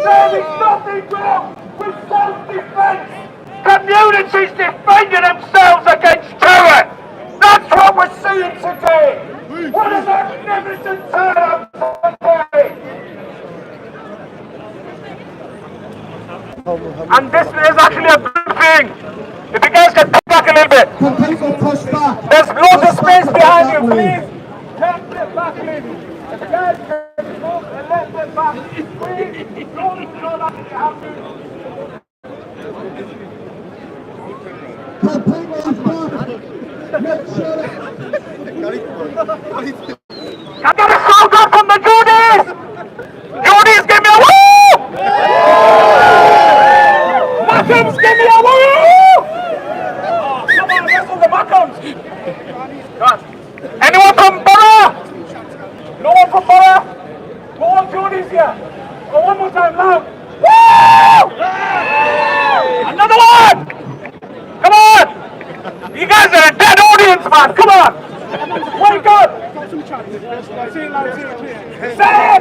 There is nothing wrong with self-defense. Communities defending themselves against terror. That's what we're seeing today. What a magnificent turnout today. And this is actually a good thing. If you guys can push back a little bit. There's loads of space behind you, please. Let's get back in. If you guys can move and let's get back. Please, don't show that you have to. I got a shout out from the Judies! Judies, give me a woo! Mackums, give me a woo! Come on, wrestle the Mackums! Anyone from Borough? No one from Borough? Go on, Judies here. Go one more time, loud. Woo! Another one! Come on! You guys are a dead audience, man! Come on! Wake up! Say it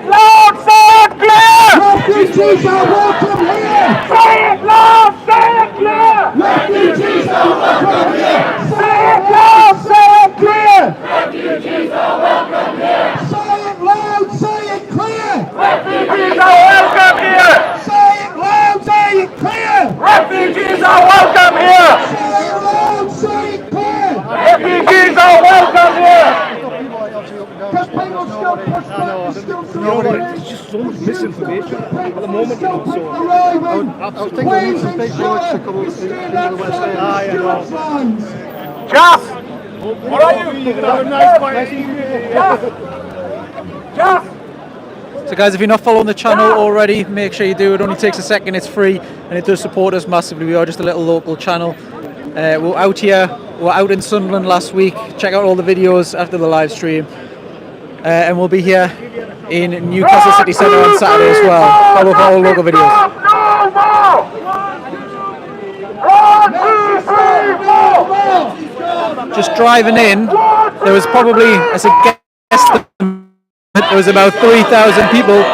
loud! Say it clear! Refugees are welcome here! Say it loud! Say it clear! Refugees are welcome here! Say it loud! Say it clear! Refugees are welcome here! Say it loud! Say it clear! Refugees are welcome here! Say it loud! Say it clear! Refugees are welcome here! Say it loud! Say it clear! Refugees are welcome here! Because people still push back, still it's just so much misinformation at the moment, you know, so I was thinking we need some big bullets to come up into the West End. Jeff! What are you? Have a nice quiet evening. Jeff! So guys, if you're not following the channel already, make sure you do. It only takes a second, it's free, and it does support us massively. We are just a little local channel. We're out here, we're out in Sunderland last week. Check out all the videos after the live stream. And we'll be here in Newcastle City Centre on Saturday as well. Follow for all local videos. Just driving in, there was probably, as a guess, there was about 3,000 people.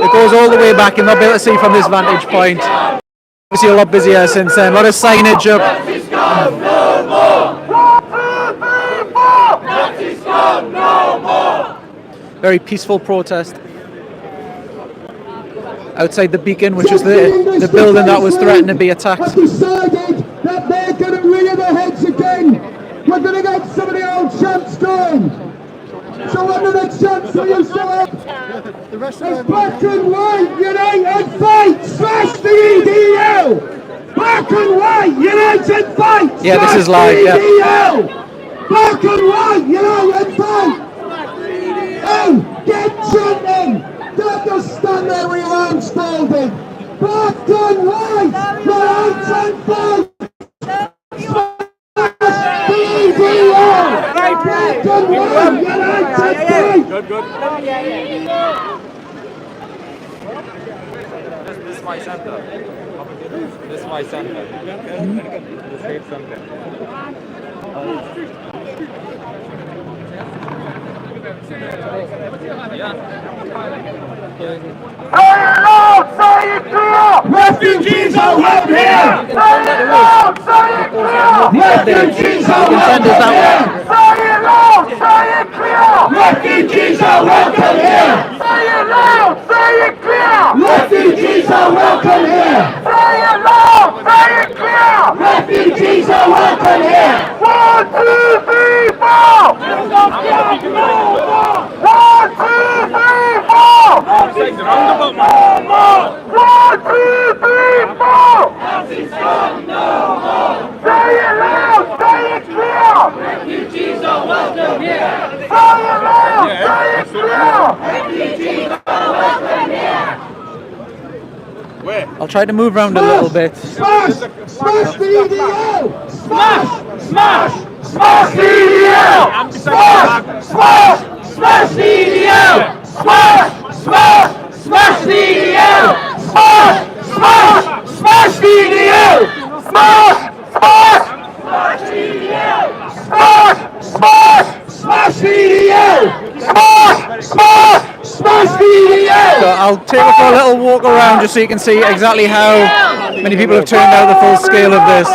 It goes all the way back, and they'll be able to see from this vantage point. Obviously a lot busier since then. A lot of signage up. Very peaceful protest outside the Beacon, which was the building that was threatened to be attacked. Have decided that they're going to rear their heads again. We're going to get some of the old chants going. So what are the chants that you select? It's black and white, united fight, smash the EDL! Black and white, united fight, yeah, this is live, yeah. EDL! Black and white, united fight! Hey, get chanting! Don't just stand there with your arms folded! Black and white, united fight! Smash the EDL! Black and white, united fight! Good. This is my center. This is my center. The state center. Say it loud! Say it clear! Refugees are welcome here! Say it loud! Say it clear! Refugees are welcome here! Say it loud! Say it clear! Refugees are welcome here! Say it loud! Say it clear! Refugees are welcome here! Say it loud! Say it clear! Refugees are welcome here! 1, 2, 3, 4! 1, 2, 3, 4! 1, 2, 3, 4! Say it loud! Say it clear! Refugees are welcome here! Say it loud! Say it clear! Refugees are welcome here! I'll try to move around a little bit. Smash! Smash the EDL! Smash! Smash! Smash the EDL! Smash! Smash! Smash the EDL! Smash! Smash! Smash the EDL! Smash! Smash! Smash the EDL! Smash! Smash! Smash the EDL! Smash! Smash! Smash the EDL! Smash! Smash! Smash the EDL! So I'll take you for a little walk around just so you can see exactly how many people have turned out the full scale of this.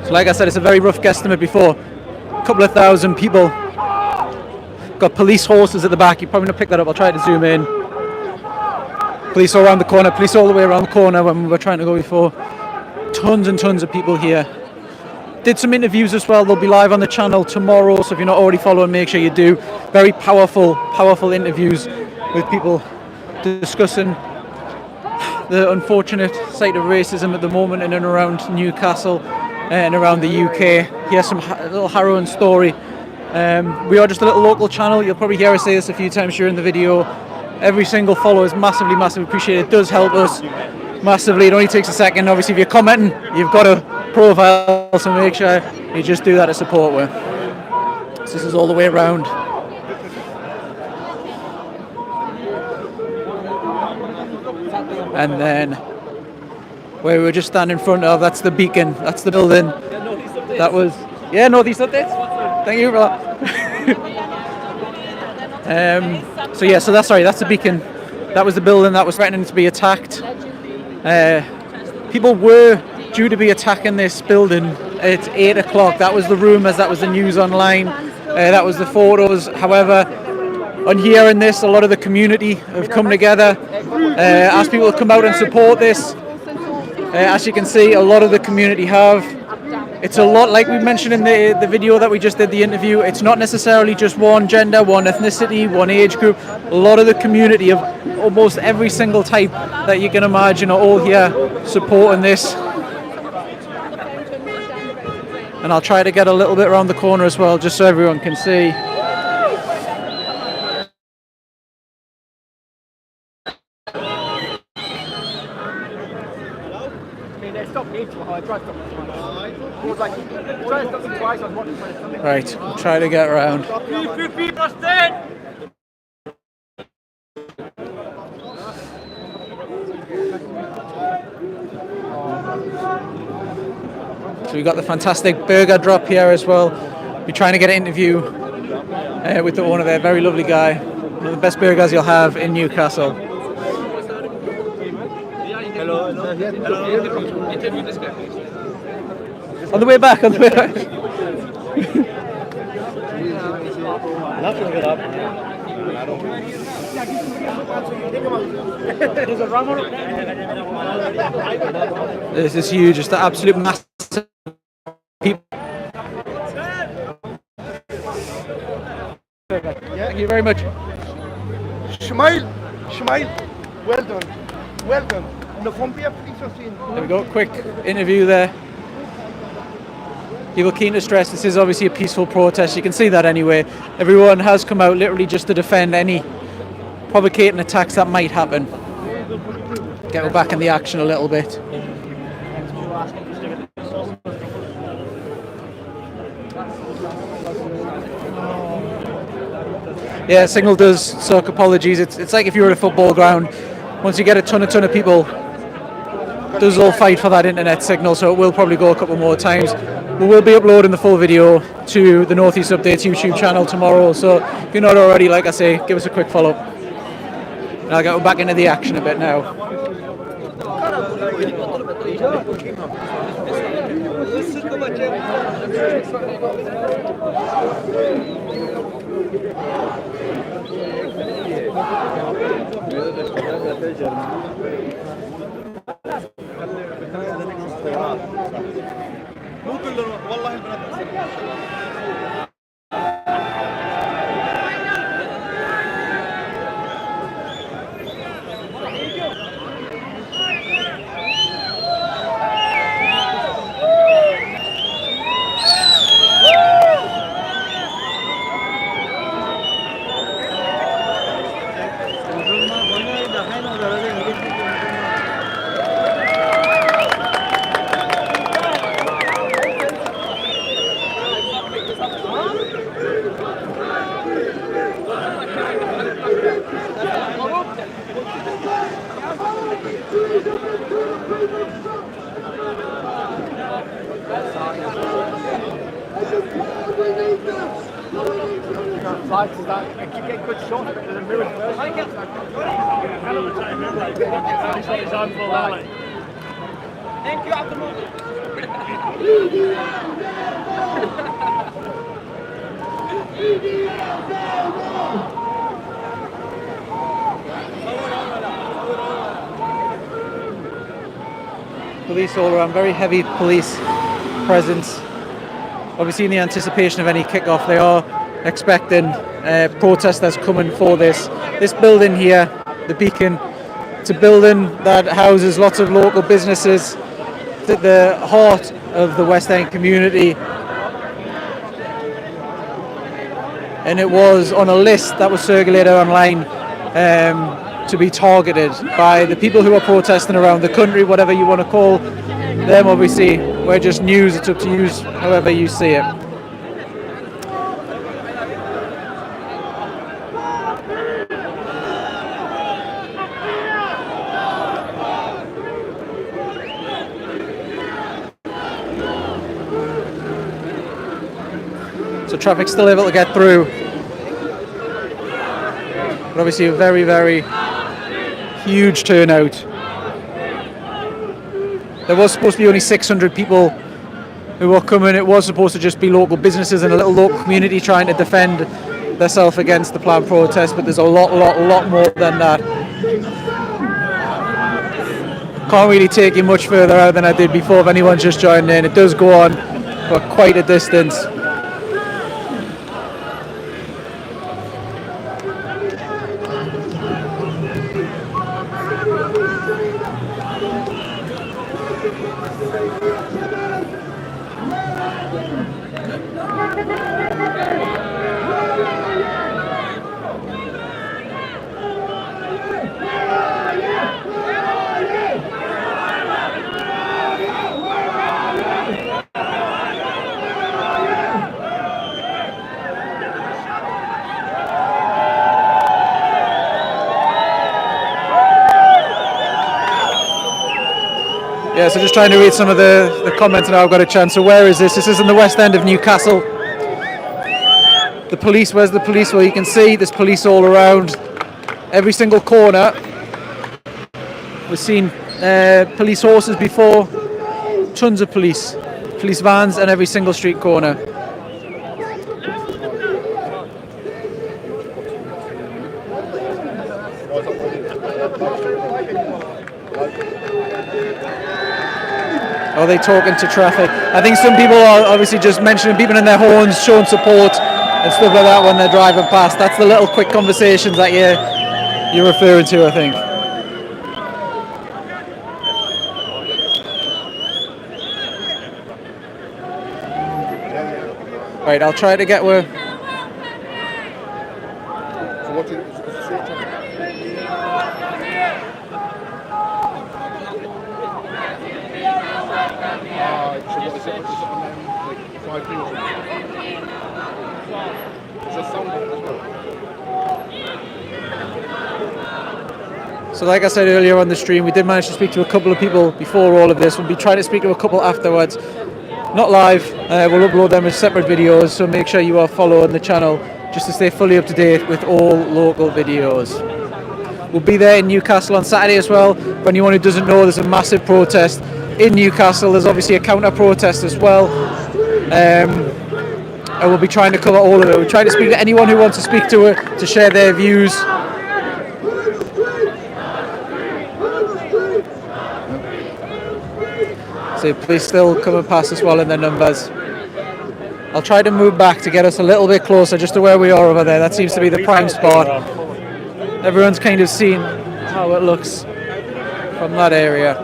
So like I said, it's a very rough guesstimate before. A couple of thousand people. Got police horses at the back. You probably not pick that up. I'll try to zoom in. Police all around the corner. Police all the way around the corner when we were trying to go before. Tons and tons of people here. Did some interviews as well. They'll be live on the channel tomorrow. So if you're not already following, make sure you do. Very powerful interviews with people discussing the unfortunate state of racism at the moment in and around Newcastle and around the UK. Here's some little harrowing story. We are just a little local channel. You'll probably hear us say this a few times during the video. Every single follow is massively appreciated. It does help us massively. It only takes a second. Obviously, if you're commenting, you've got a profile, so make sure you just do that to support with. So this is all the way around. And then where we were just standing in front of, that's the beacon, that's the building. That was, yeah, Northeast Updates. Thank you for that. So that's the beacon. That was the building that was threatening to be attacked. People were due to be attacking this building at 8 o'clock. That was the rumours, that was the news online, that was the photos. However, on hearing this, a lot of the community have come together, asked people to come out and support this. As you can see, a lot of the community have. It's a lot, like we mentioned in the video that we just did, the interview, it's not necessarily just one gender, one ethnicity, one age group. A lot of the community of almost every single type that you can imagine are all here supporting this. And I'll try to get a little bit around the corner as well, just so everyone can see. Right, I'll try to get around. So we've got the fantastic burger drop here as well. We're trying to get an interview with the owner there, very lovely guy. One of the best burgers you'll have in Newcastle. On the way back. This is huge, it's the absolute massive people. Thank you very much. Smile, well done. There we go, quick interview there. People keen to stress this is obviously a peaceful protest. You can see that anyway. Everyone has come out literally just to defend any provocating attacks that might happen. Get back in the action a little bit. Yeah, signal does suck, apologies. It's like if you were at a football ground, once you get a ton of people, does all fight for that internet signal, so it will probably go a couple more times. We will be uploading the full video to the Northeast Updates YouTube channel tomorrow, so if you're not already, like I say, give us a quick follow. And I'll get back into the action a bit now. Police all around, very heavy police presence. Obviously in the anticipation of any kick-off, they are expecting protesters coming for this building here, the Beacon. It's a building that houses lots of local businesses at the heart of the West End community, and it was on a list that was circulated online to be targeted by the people who are protesting around the country, whatever you want to call them. Obviously, we're just news, it's up to you however you see it. So traffic's still able to get through, but obviously a very, very huge turnout. There was supposed to be only 600 people who were coming. It was supposed to just be local businesses and a little local community trying to defend themselves against the planned protest, but there's a lot more than that. Can't really take you much further out than I did before if anyone's just joined in. It does go on for quite a distance. Yeah, so just trying to read some of the comments now I've got a chance. So where is this? This is in the West End of Newcastle. The police, where's the police? Well, you can see there's police all around. Every single corner. We've seen police horses before. Tons of police vans in every single street corner. Are they talking to traffic? I think some people are obviously just mentioning, beeping in their horns, showing support and stuff like that when they're driving past. That's the little quick conversations that you're referring to, I think. Right, I'll try to get where. So like I said earlier on the stream, we did manage to speak to a couple of people before all of this. We'll be trying to speak to a couple afterwards. Not live, we'll upload them as separate videos, so make sure you are following the channel just to stay fully up to date with all local videos. We'll be there in Newcastle on Saturday as well. For anyone who doesn't know, there's a massive protest in Newcastle. There's obviously a counter-protest as well. And we'll be trying to cover all of it. We'll try to speak to anyone who wants to speak to it, to share their views. So police still coming past as well in their numbers. I'll try to move back to get us a little bit closer just to where we are over there. That seems to be the prime spot. Everyone's kind of seen how it looks from that area.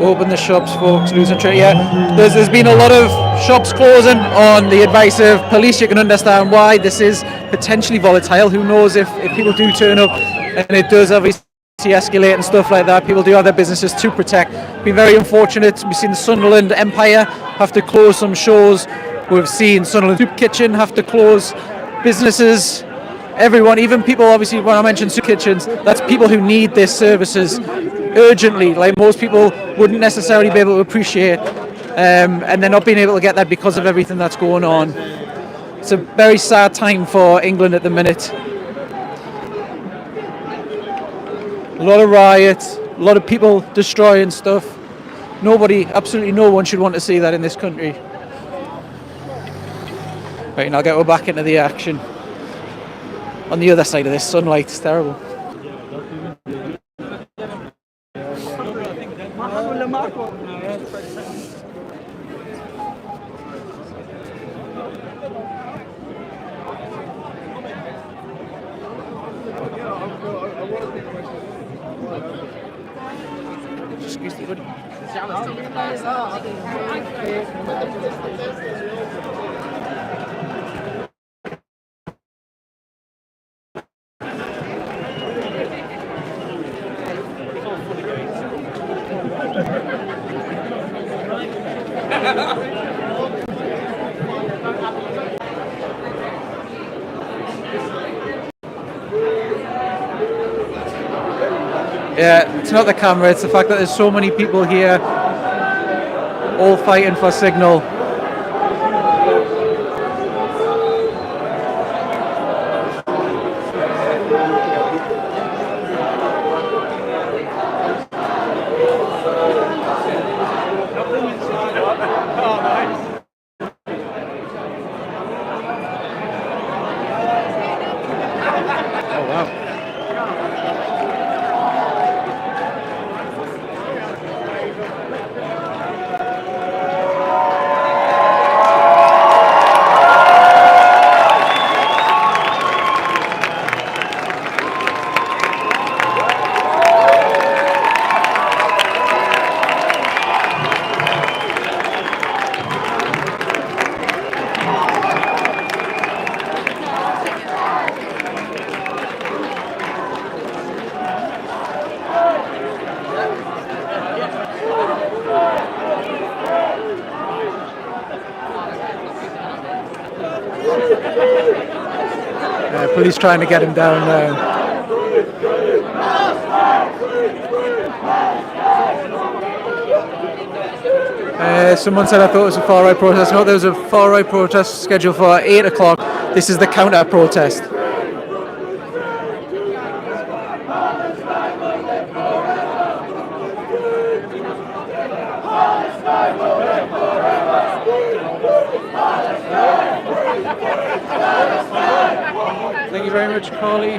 Open the shops, folks, losing track. Yeah, there's been a lot of shops closing on the advice of police. You can understand why. This is potentially volatile. Who knows if people do turn up, and it does obviously de-escalate and stuff like that. People do have their businesses to protect. Been very unfortunate. We've seen the Sunderland Empire have to close some shows. We've seen Sunderland Soup Kitchen have to close businesses. Everyone, even people, obviously, when I mentioned soup kitchens, that's people who need their services urgently. Like most people wouldn't necessarily be able to appreciate, and they're not being able to get that because of everything that's going on. It's a very sad time for England at the minute. A lot of riots, a lot of people destroying stuff. Nobody, absolutely no one should want to see that in this country. Right, now we're back into the action. On the other side of this sunlight, it's terrible. Yeah, it's not the camera, it's the fact that there's so many people here all fighting for signal. Police trying to get him down now. Someone said I thought it was a far-right protest. No, there was a far-right protest scheduled for 8 o'clock. This is the counter-protest. Thank you very much, Carly.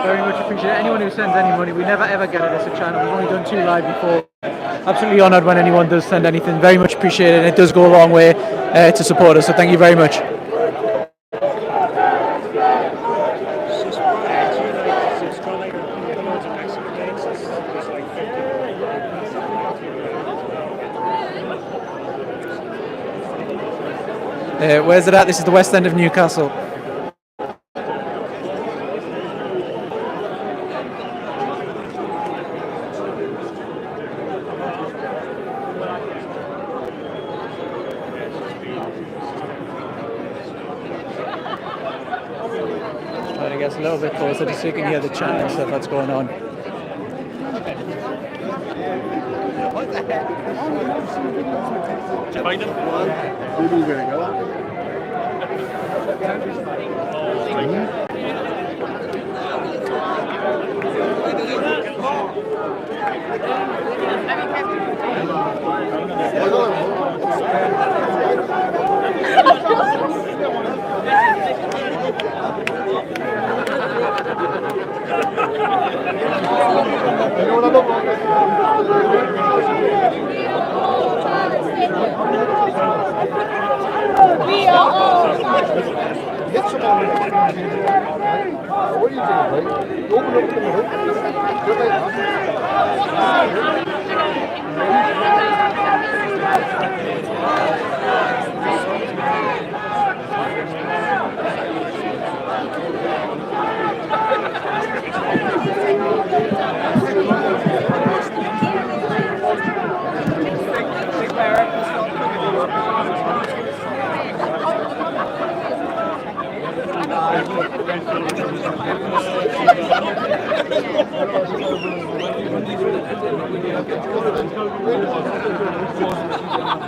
Very much appreciate it. Anyone who sends any money, we never ever get it as a channel. We've only done 2 live before. Absolutely honoured when anyone does send anything. Very much appreciated, and it does go a long way to support us. So thank you very much. Where's it at? This is the west end of Newcastle. Trying to get a little bit closer just so you can hear the chant and stuff that's going on.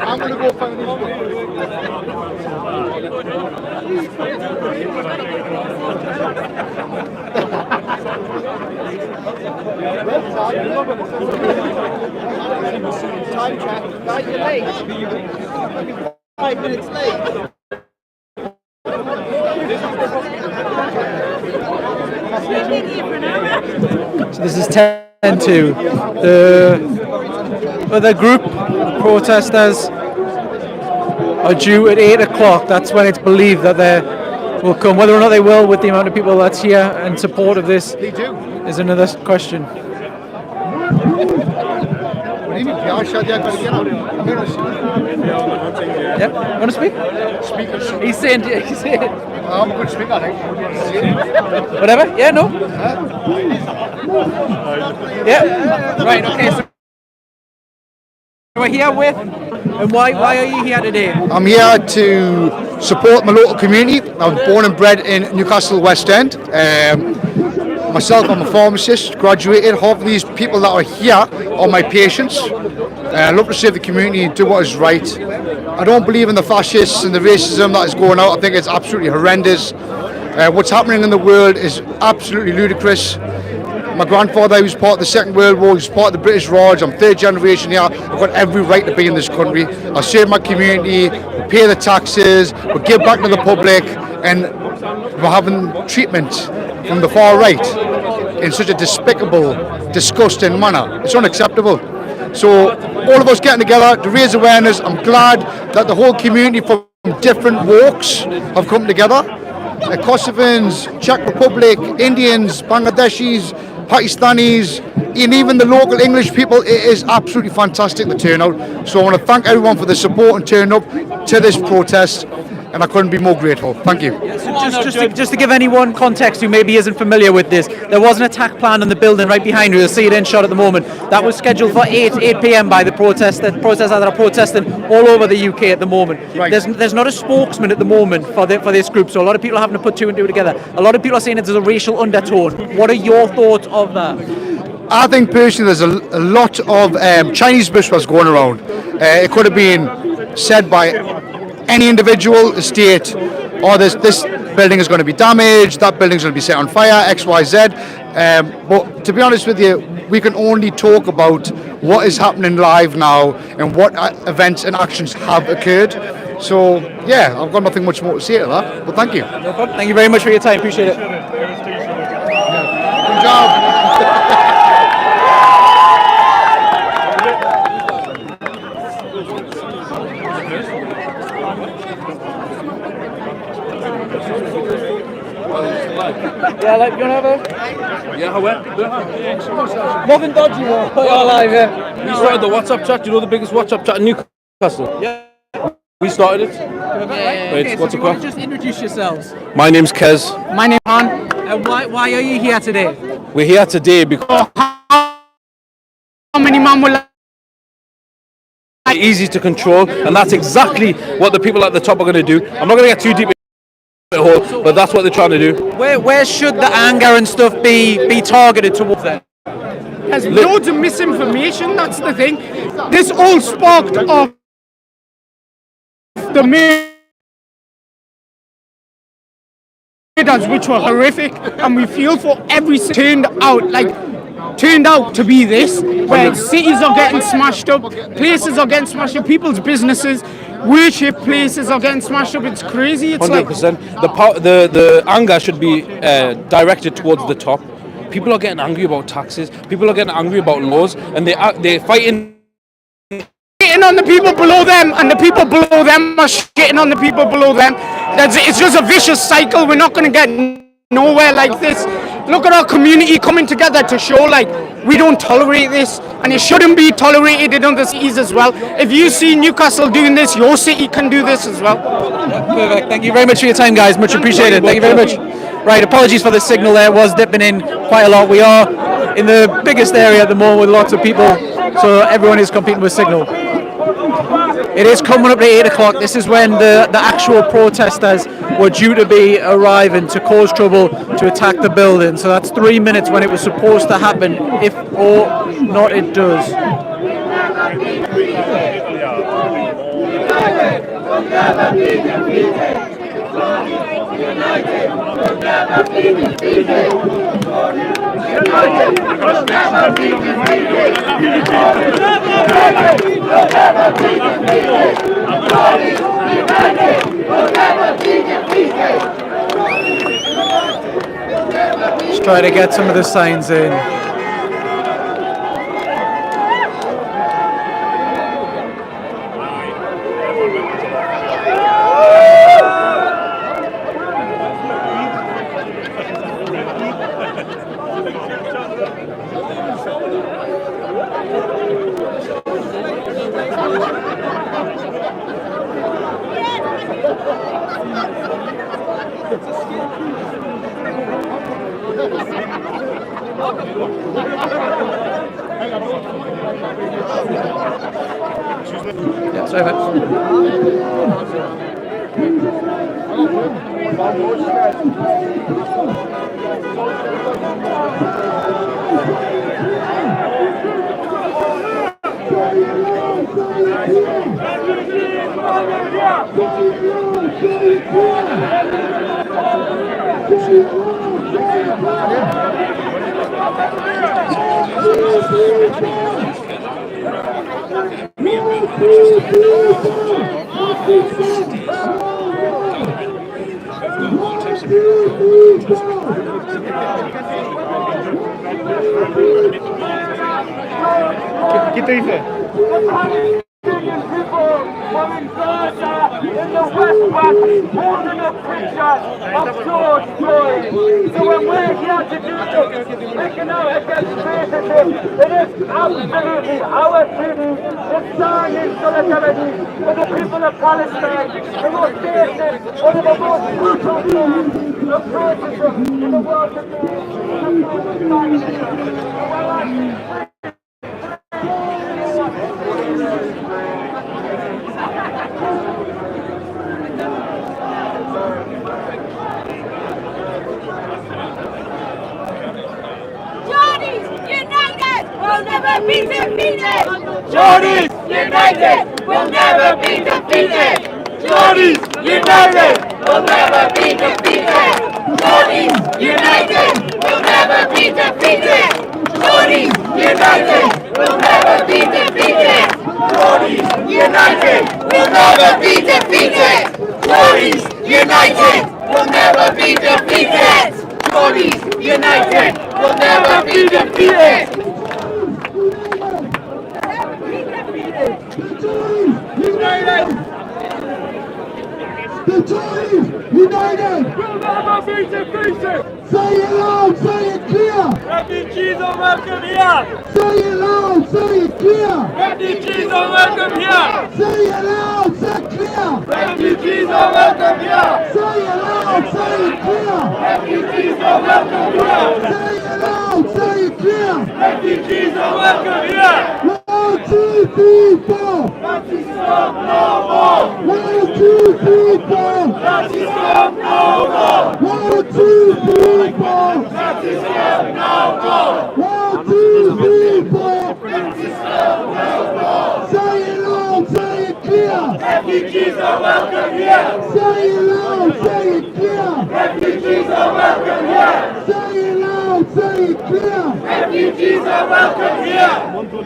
I'm gonna go find these. Time check. Guys, you're late. 5 minutes late. So this is 10-2. The other group protesters are due at 8 o'clock. That's when it's believed that they will come. Whether or not they will, with the amount of people that's here in support of this, is another question. Yeah, want to speak? He's saying. I'm a good speaker, I think. Whatever. Yeah. No. Yeah. Right. Okay. So we're here with. And why are you here today? I'm here to support my local community. I was born and bred in Newcastle, West End. Myself, I'm a pharmacist, graduated. Half of these people that are here are my patients. I love to serve the community and do what is right. I don't believe in the fascists and the racism that is going out. I think it's absolutely horrendous. What's happening in the world is absolutely ludicrous. My grandfather, who was part of the Second World War, he was part of the British Raj. I'm third generation here. I've got every right to be in this country. I serve my community, we pay the taxes, we give back to the public, and we're having treatment from the far right in such a despicable, disgusting manner. It's unacceptable. So all of us getting together to raise awareness. I'm glad that the whole community from different walks have come together. Kosovans, Czech Republic, Indians, Bangladeshis, Pakistanis, and even the local English people. It is absolutely fantastic, the turnout. So I want to thank everyone for the support and turning up to this protest, and I couldn't be more grateful. Thank you. Just to give anyone context who maybe isn't familiar with this, there was an attack plan on the building right behind you. You'll see it in shot at the moment. That was scheduled for 8 p.m. by the protesters that are protesting all over the UK at the moment. Right. There's not a spokesman at the moment for this group, so a lot of people are having to put two and two together. A lot of people are saying there's a racial undertone. What are your thoughts of that? I think personally there's a lot of Chinese whispers going around. It could have been said by any individual, state, or this building is going to be damaged, that building is going to be set on fire, X, Y, Z. But to be honest with you, we can only talk about what is happening live now and what events and actions have occurred. So yeah, I've got nothing much more to say to that, but thank you. No problem. Thank you very much for your time, appreciate it. Good job. Yeah, like, you want to have a... Yeah, how well? Nothing dodgy, though. Oh, live, yeah. We started the WhatsApp chat. You know the biggest WhatsApp chat in Newcastle? Yeah. We started it. Okay, what's so the you want crack? to just introduce yourselves. My name's Kez. My name's Han. And why are you here today? We're here today because How many man will it's easy to control, and that's exactly what the people at the top are going to do. I'm not going to get too deep into the hole, but that's what they're trying to do. Where should the anger and stuff be targeted towards then? There's loads of misinformation, that's the thing. This all sparked off the murders, which were horrific, and we feel for every turned out to be this, where cities are getting smashed up, places are getting smashed up, people's businesses, worship places are getting smashed up. It's crazy. It's 100%. The anger should be directed towards the top. People are getting angry about taxes. People are getting angry about laws, and they're fighting. shitting on the people below them, and the people below them are shitting on the people below them. It's just a vicious cycle. We're not going to get nowhere like this. Look at our community coming together to show like we don't tolerate this, and it shouldn't be tolerated in other cities as well. If you see Newcastle doing this, your city can do this as well. Perfect. Thank you very much for your time, guys. Much appreciated. Thank you very much. Right, apologies for the signal there. It was dipping in quite a lot. We are in the biggest area at the moment with lots of people, so everyone is competing with signal. It is coming up to 8 o'clock. This is when the actual protesters were due to be arriving to cause trouble, to attack the building. So that's 3 minutes when it was supposed to happen, if or not it does. Just try to get some of the signs in. Yeah, sorry, From Gaza in the West Bank, holding a picture of George Floyd. So when we're here to do this, speaking out against racism, it is absolutely our duty to stand in solidarity with the people of Palestine, the most basic, one of the most brutal forms of racism in the world today. Will never be defeated! Jordies united will never be defeated! Jordies united will never be defeated! Jordies united will never be defeated! Jordies united will never be defeated! Jordies united will never be defeated! Jordies united will never be defeated! Jordies united will never be defeated! The Tories united! Will never be defeated! Say it loud, say it clear! Refugees are welcome here! Say it loud, say it clear! Refugees are welcome here! Say it loud, say it clear! Refugees are welcome here! Say it loud, say it clear! Refugees are welcome here! Say it loud, say it clear! Refugees are welcome here! 1, 2, 3, 4! Nazi stop no more! 1, 2, 3, 4! Nazi stop no more! 1, 2, 3, 4! Nazi stop no more! 1, 2, 3, 4! Nazi stop no more! Say it loud, say it clear! Refugees are welcome here! Say it loud, say it clear! Refugees are welcome here! Say it loud, say it clear! Refugees are welcome here!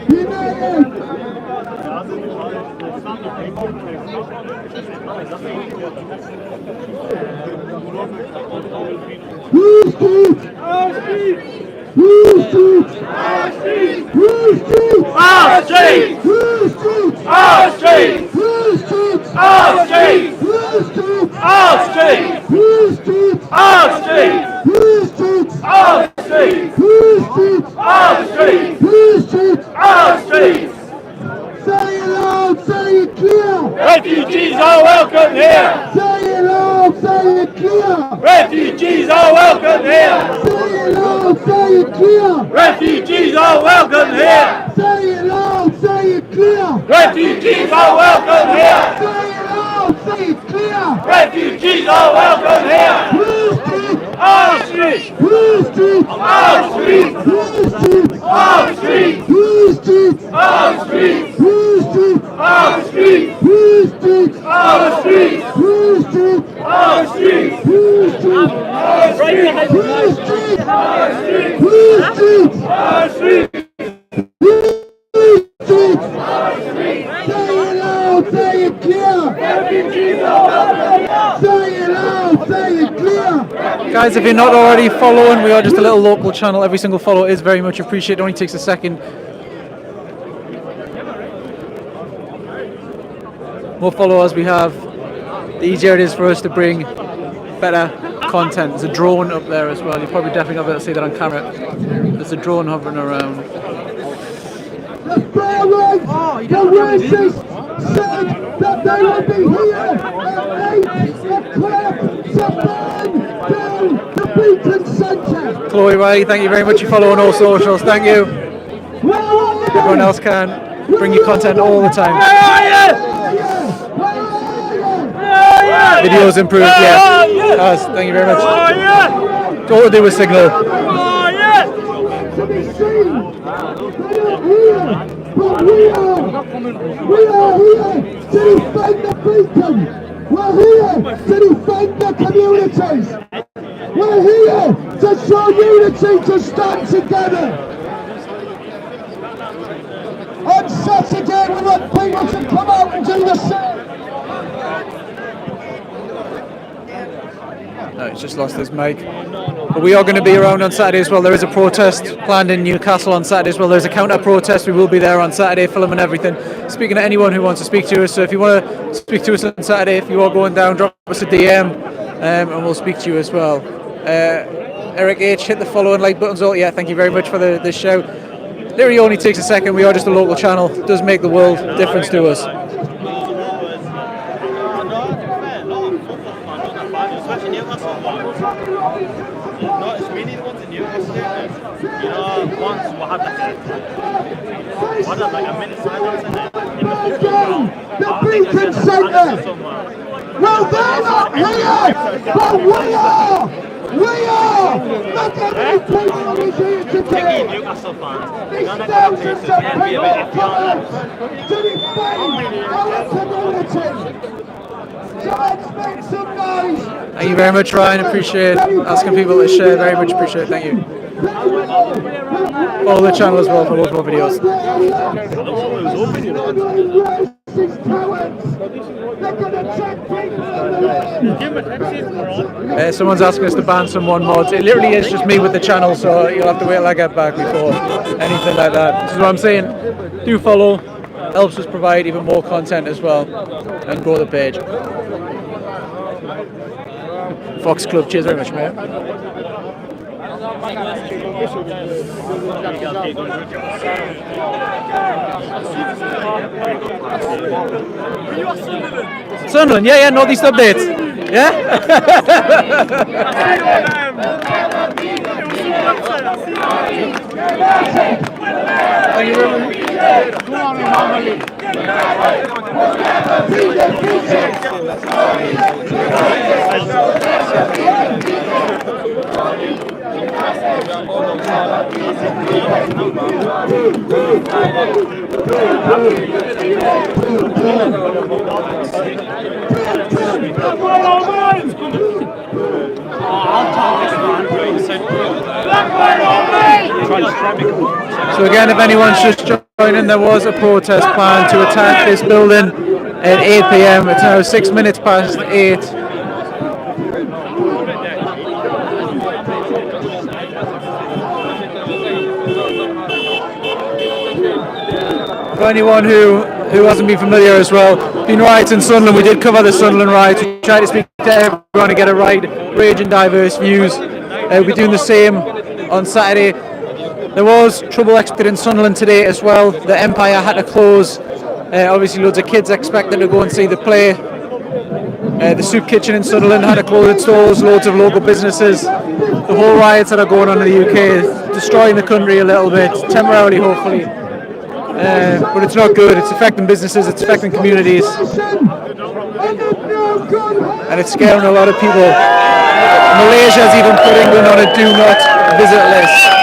United! Who's street? Our streets! Who's street? Our streets! Who's street? Our streets! Who's street? Our streets! Who's street? Our streets! Who's street? Our streets! Who's street? Our streets! Who's street? Our streets! Who's street? Our streets! Who's street? Our streets! Say it loud, say it clear! Refugees are welcome here! Say it loud, say it clear! Refugees are welcome here! Say it loud, say it clear! Refugees are welcome here! Say it loud, say it clear! Refugees are welcome Say it clear. Refugees are welcome here. Who's street? Our street. Who's street? Our street. Who's street? Our street. Who's street? Our street. Who's street? Our street. Who's street? Our street. Who's street? Our street. Who's street? Our street. Who's street? Our street. Who's street? Our street. Who's street? Say it loud, say it clear. Refugees are welcome here. Say it loud, say it clear. Guys, if you're not already following, we are just a little local channel. Every single follow is very much appreciated. It only takes a second. More followers we have, the easier it is for us to bring better content. There's a drone up there as well. You're probably definitely not able to see that on camera. There's a drone hovering around. The Pharaohs, the racists, said that they would be here at 8 o'clock to burn down the Beacon Centre. Chloe Riley, thank you very much. You follow on all socials. Thank you. Where are you? Everyone else can bring you content all the time. Where are you? Videos improved, yeah. Yes, thank you very much. All to do with signal. To be seen. They are here, but we are here to defend the Beacon. We're here to defend the communities. We're here to show unity, to stand together. On Saturday, we want people to come out and do the same. No, he's just lost his mic. But we are going to be around on Saturday as well. There is a protest planned in Newcastle on Saturday as well. There's a counter protest. We will be there on Saturday, filming everything. Speaking to anyone who wants to speak to us. So if you want to speak to us on Saturday, if you are going down, drop us a DM and we'll speak to you as well. Eric H, hit the follow and like buttons. Yeah, thank you very much for the shout. Literally only takes a second. We are just a local channel. It does make the world difference to us. No, it's really the ones in Newcastle. You know, once we had like a minute silence in the football ground. The Beacon Centre! Well, they're not here, but we are! We are! Look at the people who is here today! Newcastle fans. These thousands of people have come out to defend our community! So let's make some noise! Thank you very much, Ryan. Appreciate asking people to share. Very much appreciate it. Thank you. Follow the channel as well for lots more videos. Someone's asking us to ban some one mods. It literally is just me with the channel, so you'll have to wait till I get back before anything like that. This is what I'm saying. Do follow. Helps us provide even more content as well and grow the page. Fox Club, cheers very much, mate. Sunderland, yeah, Northeast updates. Yeah? Thank you very much. So again, if anyone's just joining, there was a protest plan to attack this building at 8 p.m. It's now 6 minutes past 8. For anyone who hasn't been familiar as well, been riots in Sunderland. We did cover the Sunderland riots. We tried to speak to everyone to get a range and diverse views. We'll be doing the same on Saturday. There was trouble expected in Sunderland today as well. The Empire had to close. Obviously loads of kids expected to go and see the play. The soup kitchen in Sunderland had to close its doors. Loads of local businesses. The whole riots that are going on in the UK is destroying the country a little bit, temporarily hopefully. but it's not good. It's affecting businesses, it's affecting communities, and it's scaring a lot of people. Malaysia's even put England on a do not visit list.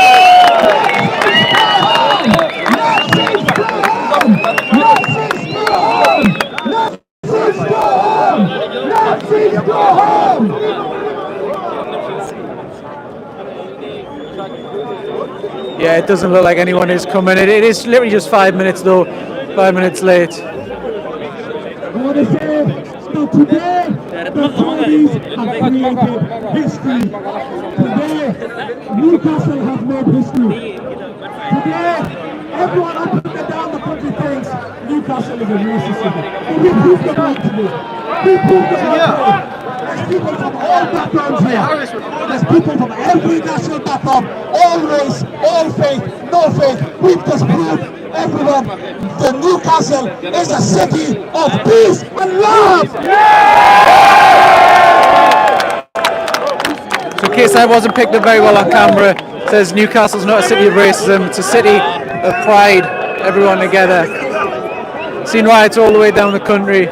Yeah, it doesn't look like anyone is coming. It is literally just 5 minutes though, 5 minutes late. I want to say that today the Tories have created history. Today Newcastle have made history. Today everyone up and down the country thinks Newcastle is a racist city. But we proved them right today. We proved them right today. There's people from all backgrounds here. There's people from every national background, all race, all faith, no faith. We've just proved everyone that Newcastle is a city of peace and love. So in case that wasn't picked up very well on camera, it says Newcastle's not a city of racism, it's a city of pride, everyone together. Seen riots all the way down the country.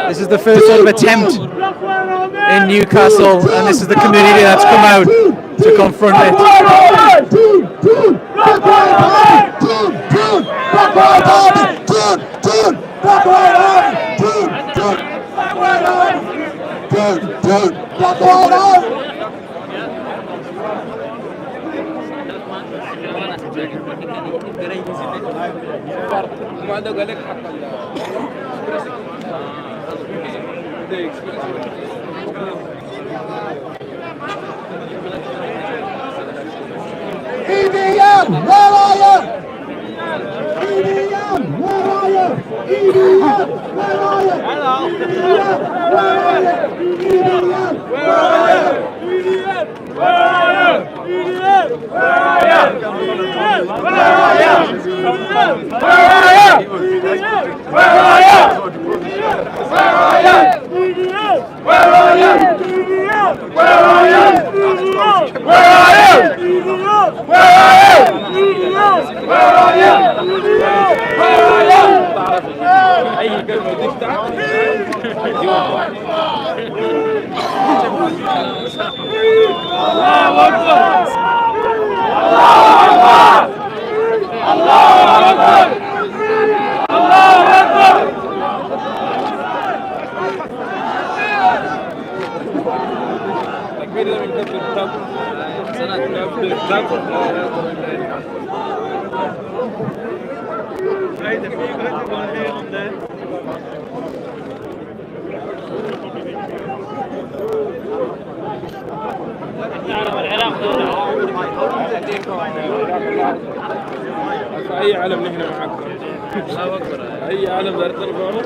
This is the first sort of attempt in Newcastle, and this is the community that's come out to confront it. EDM, where are you? EDM, where are you? EDM, where are you? Hello. EDM, where are you? EDM, where are you? EDM, where are you? EDM, where are you? EDM, where are you? EDM, where are you? EDM, where are you? Where are you? EDM, where are you? EDM, where are you? EDM, where are you? Where are you? Where are you? Where are you? Allahu Akbar! Allahu Akbar! Allahu Akbar! Allahu Akbar! اي علم نحن معك. اي علم دار ترفعه.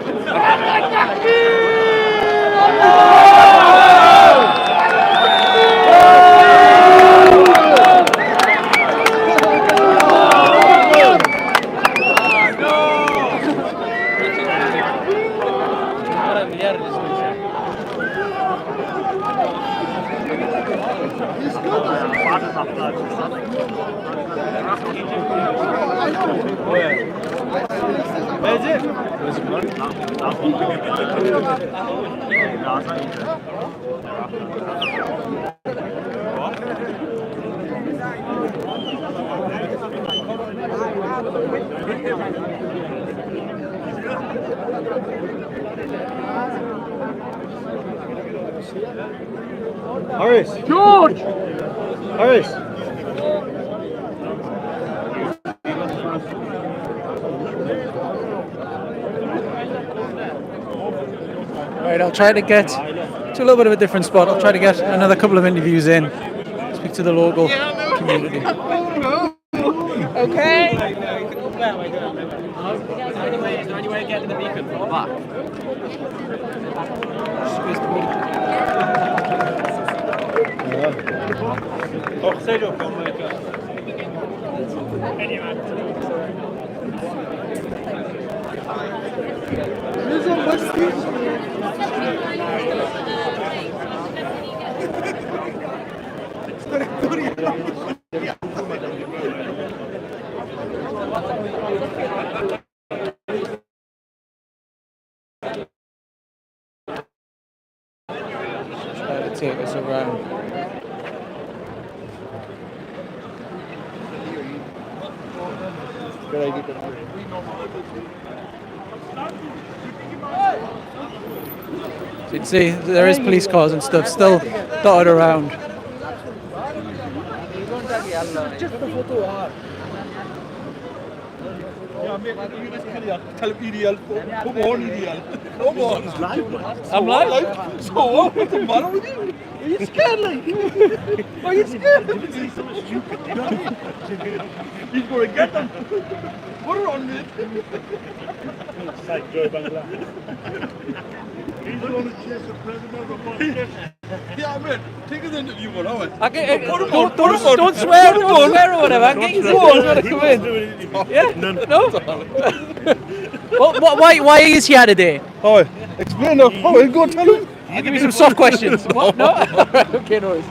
Horace! George! Horace! Right, I'll try to get to a little bit of a different spot. I'll try to get another couple of interviews in, speak to the local community. Okay. Try to take us around. So you can see there is police cars and stuff still dotted around. Yeah, mate, you just tell him ideal. Come on, ideal. Come on. I'm live. So what? What's the matter with you? Are you scared, like? Are you scared? He's so stupid. He's going to get them. Put it on, mate. It's like Joe Bangla. He's going to chase the president of Yeah, man. Take his interview for hours. Okay, Put him on. don't swear, don't swear or whatever. Get his phone to come in. Yeah? No? Why is he here today? Oh, explain now. Oh, go tell him. I'll give you some soft questions. What? No? Okay, no worries.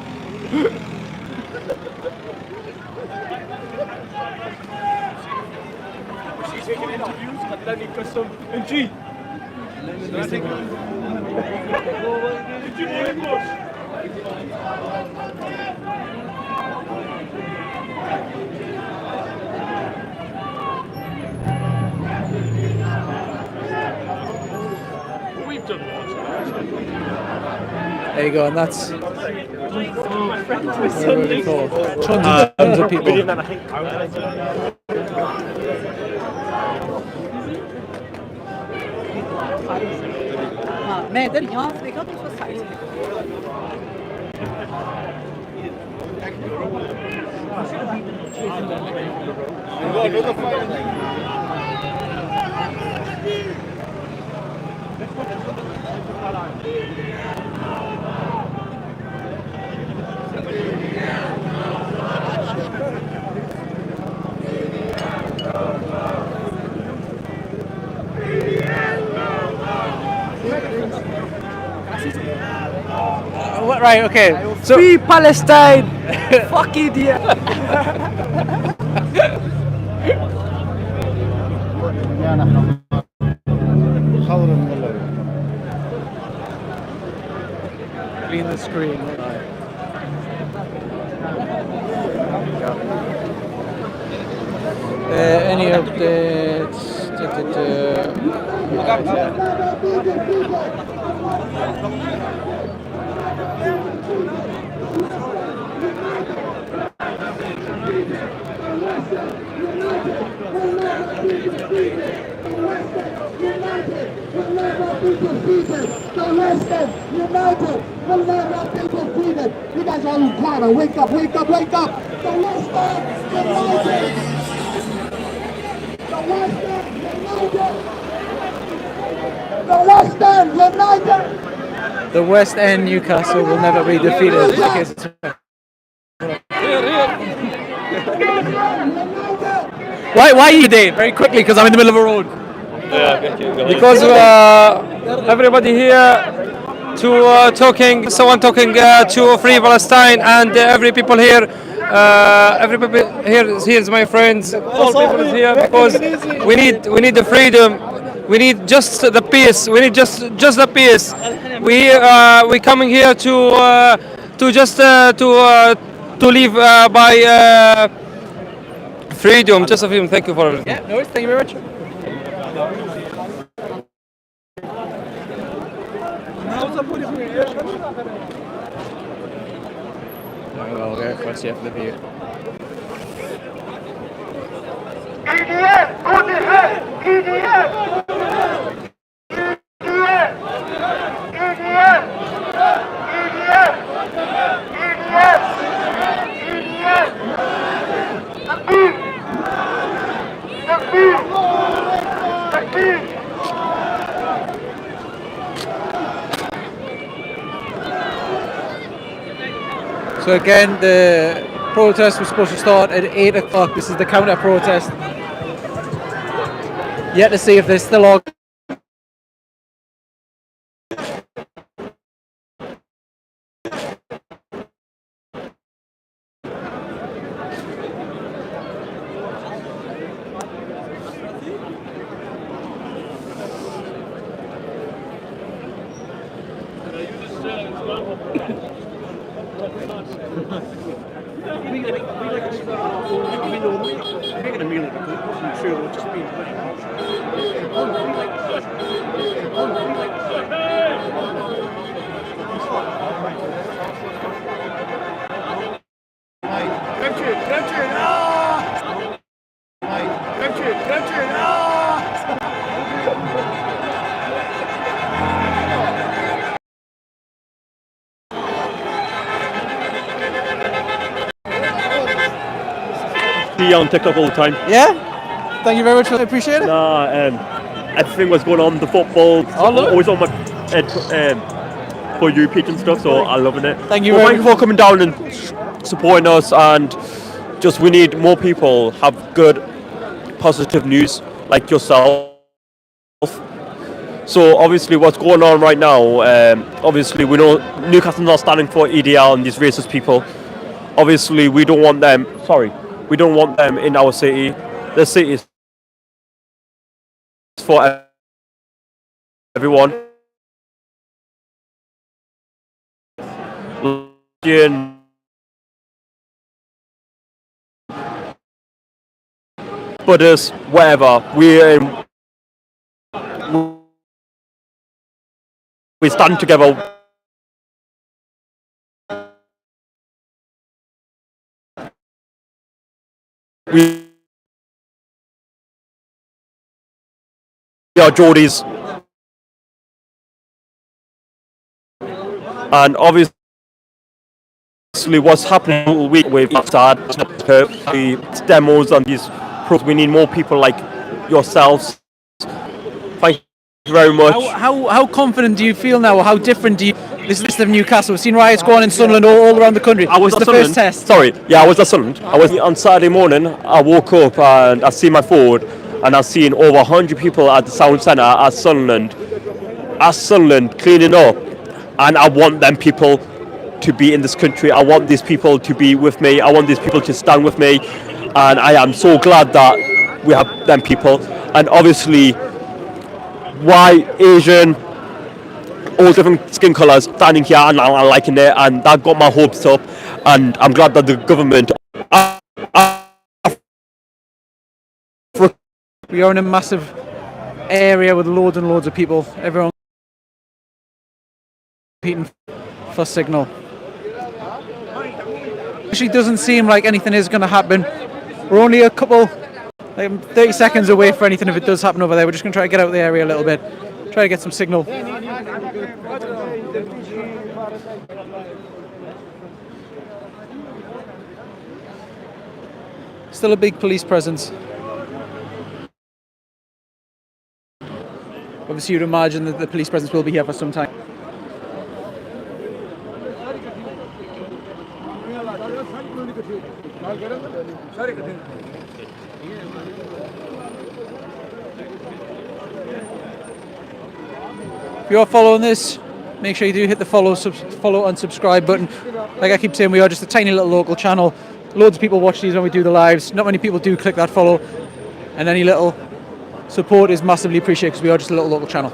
She's taking interviews at Lenny Custom and G. We've done more. There you go, and that's really cool. Tons of people. Mais Daniel, c'est quand il faut ça. Right, okay. So, Free Palestine! Fuck idiot! clean the screen. Any updates? The West End United will never be defeated. You guys all in corner, wake up, wake up, wake up. The West End United. The West End United. The West End United. The West End Newcastle will never be defeated. Why are you there? Very quickly, because I'm in the middle of a road. Because everybody here talking, someone talking to Free Palestine, and every people here, here's my friends, all people is here because we need the freedom, we need just the peace, we need just the peace. We coming here to live by freedom, just a freedom. Thank you for everything. Yeah, no worries. Thank you very much. I'll go across here for the view. EDF, put it here! EDF! EDF! EDF! EDF! EDF! EDF! The beat! So again, the protest was supposed to start at 8 o'clock. This is the counter protest. Yet to see if they're still all. See you on TikTok all the time. Yeah? Thank you very much. I appreciate it. Nah, everything was going on, the football, always on my for you page and stuff, so I'm loving it. Thank you well, very thank you for coming down and supporting us, and just we need more people have good, positive news like yourself. So obviously what's going on right now, obviously we know Newcastle's not standing for EDL and these racist people. Obviously we don't want them, we don't want them in our city. The city is for everyone. Buddhists, whatever, we stand together. We are Geordies, and obviously what's happening all week with the demos and these pros, we need more people like yourselves. Thank you very much. How confident do you feel now, or how different do you... This is of Newcastle. We've seen riots going on in Sunderland all around the country. I was the Sunderland. First test. Sorry, yeah, I was at Sunderland. I was on Saturday morning. I woke up and I see my phone, and I seen over 100 people at the Sound Centre at Sunderland cleaning up, and I want them people to be in this country. I want these people to be with me. I want these people to stand with me, and I am so glad that we have them people. And obviously, white, Asian, all different skin colours standing here, and I'm liking it, and that got my hopes up, and I'm glad that the government We are in a massive area with loads and loads of people. Everyone competing for signal. Actually doesn't seem like anything is going to happen. We're only a couple, like 30 seconds away for anything if it does happen over there. We're just going to try to get out of the area a little bit, try to get some signal. Still a big police presence. Obviously you'd imagine that the police presence will be here for some time. If you're following this, make sure you do hit the follow and subscribe button. Like I keep saying, we are just a tiny little local channel. Loads of people watch these when we do the lives. Not many people do click that follow, and any little support is massively appreciated because we are just a little local channel.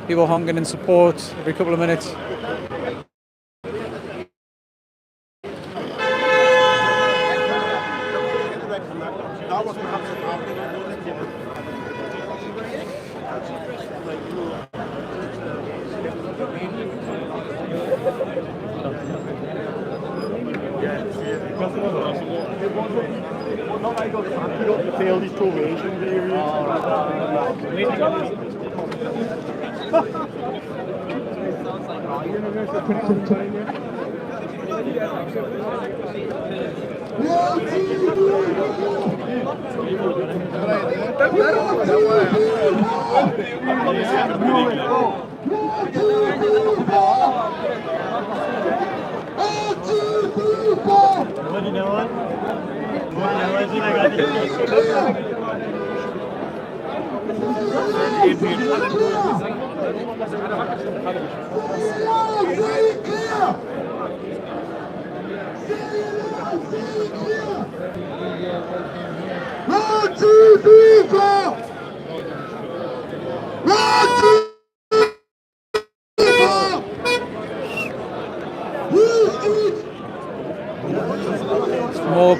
People honking in support every couple of minutes.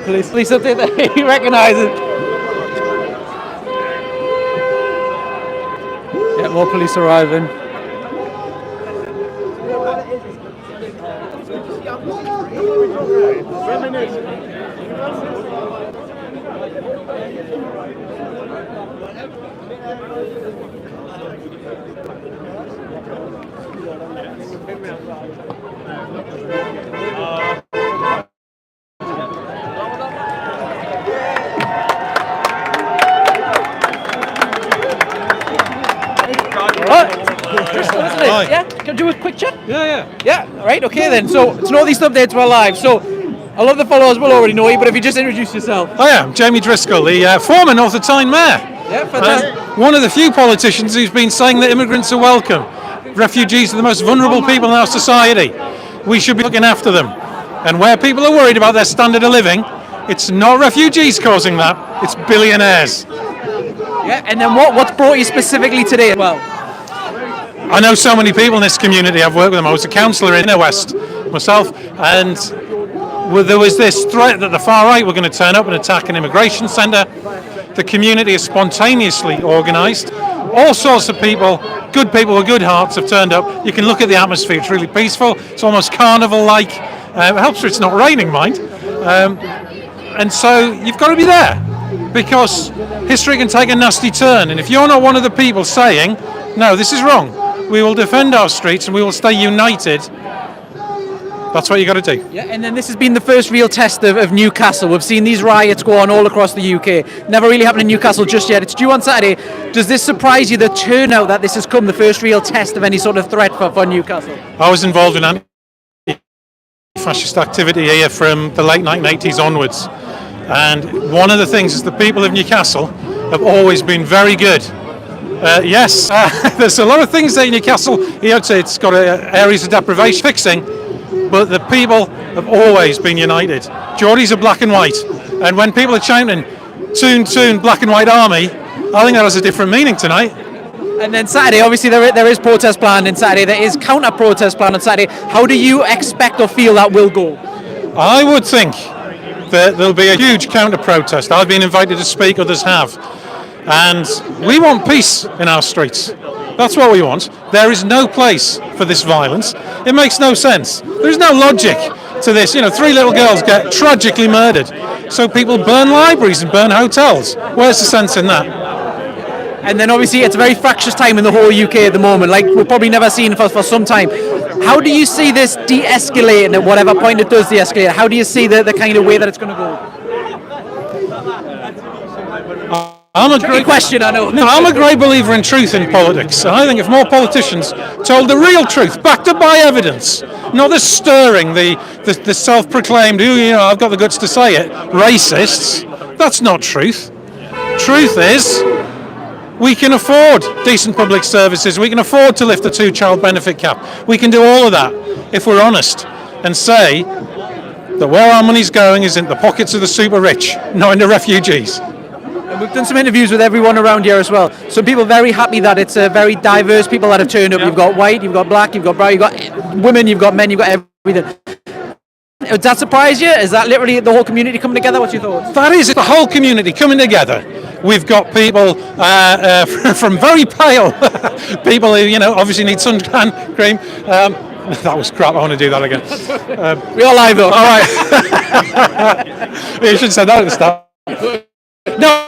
Police up there. You recognise it. Yeah, more police arriving. Yeah, can I do a quick check? Yeah, right, okay then. So, it's Northeast Updates, we're live. So, a lot of the followers will already know you, but if you just introduce yourself. Hi, I'm Jamie Driscoll, the former North of Tyne Mayor. Yeah, fantastic. One of the few politicians who's been saying that immigrants are welcome. Refugees are the most vulnerable people in our society. We should be looking after them. And where people are worried about their standard of living, it's not refugees causing that, it's billionaires. Yeah, and then what's brought you specifically today as well? I know so many people in this community. I've worked with them. I was a councillor in the West myself, and there was this threat that the far right were going to turn up and attack an immigration centre. The community is spontaneously organised. All sorts of people, good people with good hearts have turned up. You can look at the atmosphere, it's really peaceful. It's almost carnival-like. It helps if it's not raining, mind. And so you've got to be there, because history can take a nasty turn. And if you're not one of the people saying, no, this is wrong, we will defend our streets and we will stay united, that's what you got to do. Yeah, and then this has been the first real test of Newcastle. We've seen these riots go on all across the UK. Never really happened in Newcastle just yet. It's due on Saturday. Does this surprise you, the turnout that this has come, the first real test of any sort of threat for Newcastle? I was involved in anti-fascist activity here from the late 1980s onwards. And one of the things is the people of Newcastle have always been very good. Yes, there's a lot of things there in Newcastle. It's got areas of deprivation fixing, but the people have always been united. Geordies are black and white, and when people are chanting "Toon Toon Black and White Army," I think that has a different meaning tonight. And then Saturday, obviously there is protest planned in Saturday. There is counter-protest planned on Saturday. How do you expect or feel that will go? I would think that there'll be a huge counter-protest. I've been invited to speak, others have. And we want peace in our streets. That's what we want. There is no place for this violence. It makes no sense. There's no logic to this. 3 little girls get tragically murdered. So people burn libraries and burn hotels. Where's the sense in that? And then obviously it's a very fractious time in the whole UK at the moment, like we've probably never seen for some time. How do you see this de-escalating at whatever point it does de-escalate? How do you see the kind of way that it's going to go? I'm a great question, I know. No, I'm a great believer in truth in politics, and I think if more politicians told the real truth, backed up by evidence, not the stirring, the self-proclaimed, I've got the guts to say it, racists, that's not truth. Truth is, we can afford decent public services, we can afford to lift the 2-child benefit cap, we can do all of that if we're honest and say that where our money's going is in the pockets of the super rich, not into refugees. And we've done some interviews with everyone around here as well. Some people very happy that it's a very diverse people that have turned up. You've got white, you've got black, you've got brown, you've got women, you've got men, you've got everything. Does that surprise you? Is that literally the whole community coming together? What's your thoughts? That is the whole community coming together. We've got people from very pale people who, obviously need sun cream. That was crap. I want to do that again. We are live though. All right. You should have said that at the start. No.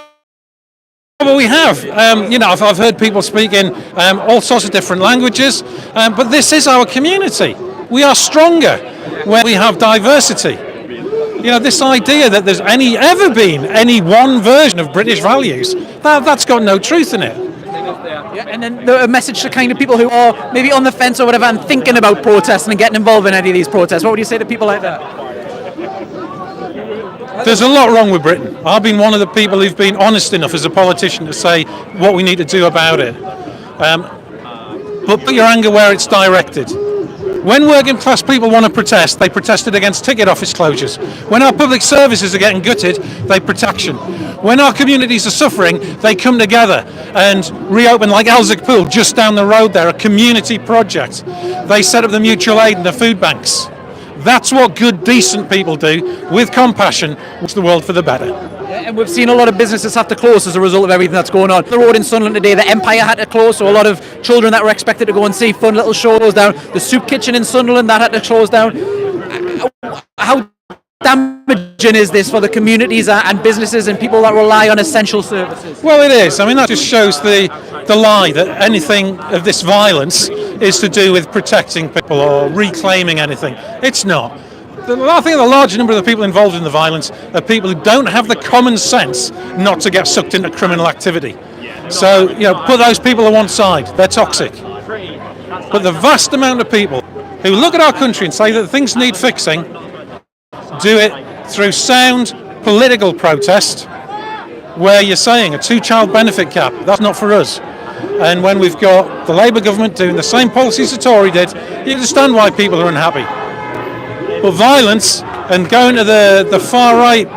But we have, I've heard people speak in all sorts of different languages, but this is our community. We are stronger when we have diversity. This idea that there's ever been any one version of British values, that's got no truth in it. Yeah, and then a message to kind of people who are maybe on the fence or whatever and thinking about protesting and getting involved in any of these protests. What would you say to people like that? There's a lot wrong with Britain. I've been one of the people who've been honest enough as a politician to say what we need to do about it. But put your anger where it's directed. When working class people want to protest, they protested against ticket office closures. When our public services are getting gutted, they protection. When our communities are suffering, they come together and reopen, like Elsick Pool just down the road there, a community project. They set up the mutual aid and the food banks. That's what good, decent people do, with compassion, which the world for the better. And we've seen a lot of businesses have to close as a result of everything that's going on. The road in Sunderland today, the Empire had to close, so a lot of children that were expected to go and see fun little shows down. The Soup Kitchen in Sunderland, that had to close down. How damaging is this for the communities and businesses and people that rely on essential services? Well, it is. I mean, that just shows the lie that anything of this violence is to do with protecting people or reclaiming anything. It's not. I think the large number of the people involved in the violence are people who don't have the common sense not to get sucked into criminal activity. So, put those people on one side. They're toxic. But the vast amount of people who look at our country and say that things need fixing, do it through sound political protest, where you're saying a 2-child benefit cap, that's not for us. And when we've got the Labour government doing the same policies the Tory did, you understand why people are unhappy. But violence and going to the far right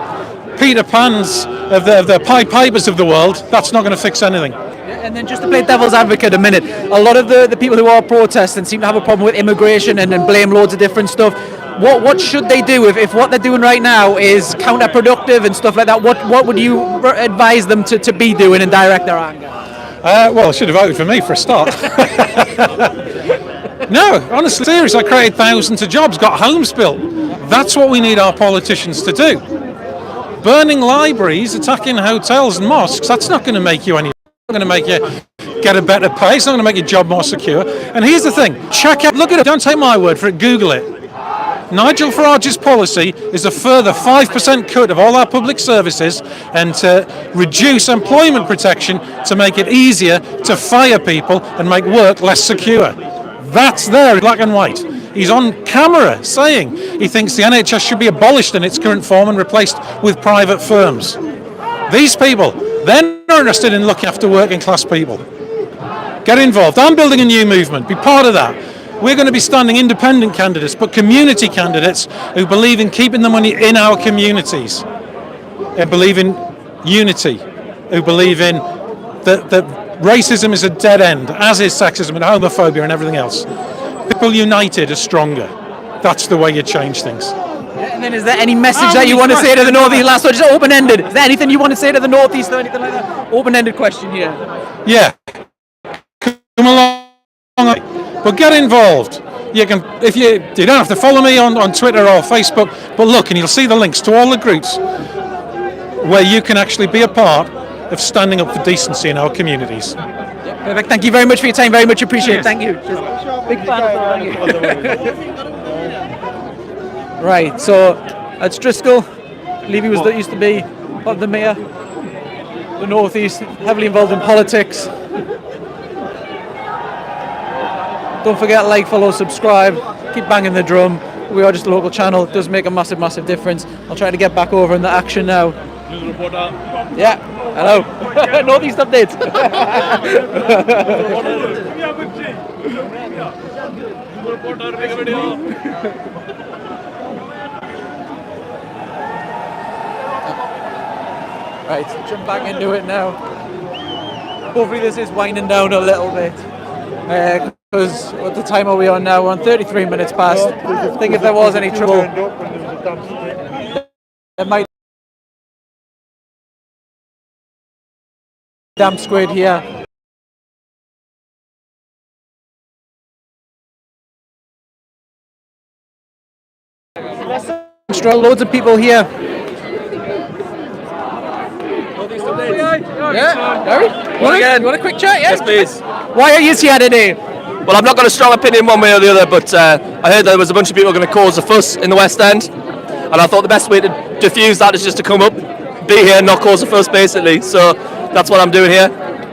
Peter Pans of the Pied Pipers of the world, that's not going to fix anything. And then just to play devil's advocate a minute, a lot of the people who are protesting seem to have a problem with immigration and blame loads of different stuff. What should they do if what they're doing right now is counterproductive and stuff like that? What would you advise them to be doing and direct their anger? Well, I should have voted for me for a start. No, honestly, seriously, I created thousands of jobs, got homes built. That's what we need our politicians to do. Burning libraries, attacking hotels and mosques, that's not going to make you any. It's not going to make you get a better pay. It's not going to make your job more secure. And here's the thing, check out, look at it, don't take my word for it, Google it. Nigel Farage's policy is a further 5% cut of all our public services and to reduce employment protection to make it easier to fire people and make work less secure. That's there in black and white. He's on camera saying he thinks the NHS should be abolished in its current form and replaced with private firms. These people, they're not interested in looking after working class people. Get involved. I'm building a new movement. Be part of that. We're going to be standing independent candidates, but community candidates who believe in keeping the money in our communities, who believe in unity, who believe in that racism is a dead end, as is sexism and homophobia and everything else. People united are stronger. That's the way you change things. And then is there any message that you want to say to the North East? Last one, just open-ended. Is there anything you want to say to the North East or anything like that? Open-ended question here. Yeah. Come along. But get involved. You can, if you don't have to follow me on Twitter or Facebook, but look and you'll see the links to all the groups where you can actually be a part of standing up for decency in our communities. Yeah, perfect. Thank you very much for your time. Very much appreciated. Thank you. Big fan. Right. So at Driscoll, I believe he was that used to be the mayor, the North East, heavily involved in politics. Don't forget, like, follow, subscribe, keep banging the drum. We are just a local channel. It does make a massive, massive difference. I'll try to get back over in the action now. Yeah, hello. North East updates. Right, jump back into it now. Hopefully this is winding down a little bit. Because what the time are we on now? We're on 33 minutes past. I think if there was any trouble, it might damn squid here. Loads of people here. Yeah, Gary? Want a quick chat? Yeah? Yes, please. Why are you here today? Well, I've not got a strong opinion one way or the other, but I heard there was a bunch of people going to cause a fuss in the West End, and I thought the best way to diffuse that is just to come up, be here, not cause a fuss, basically. So that's what I'm doing here.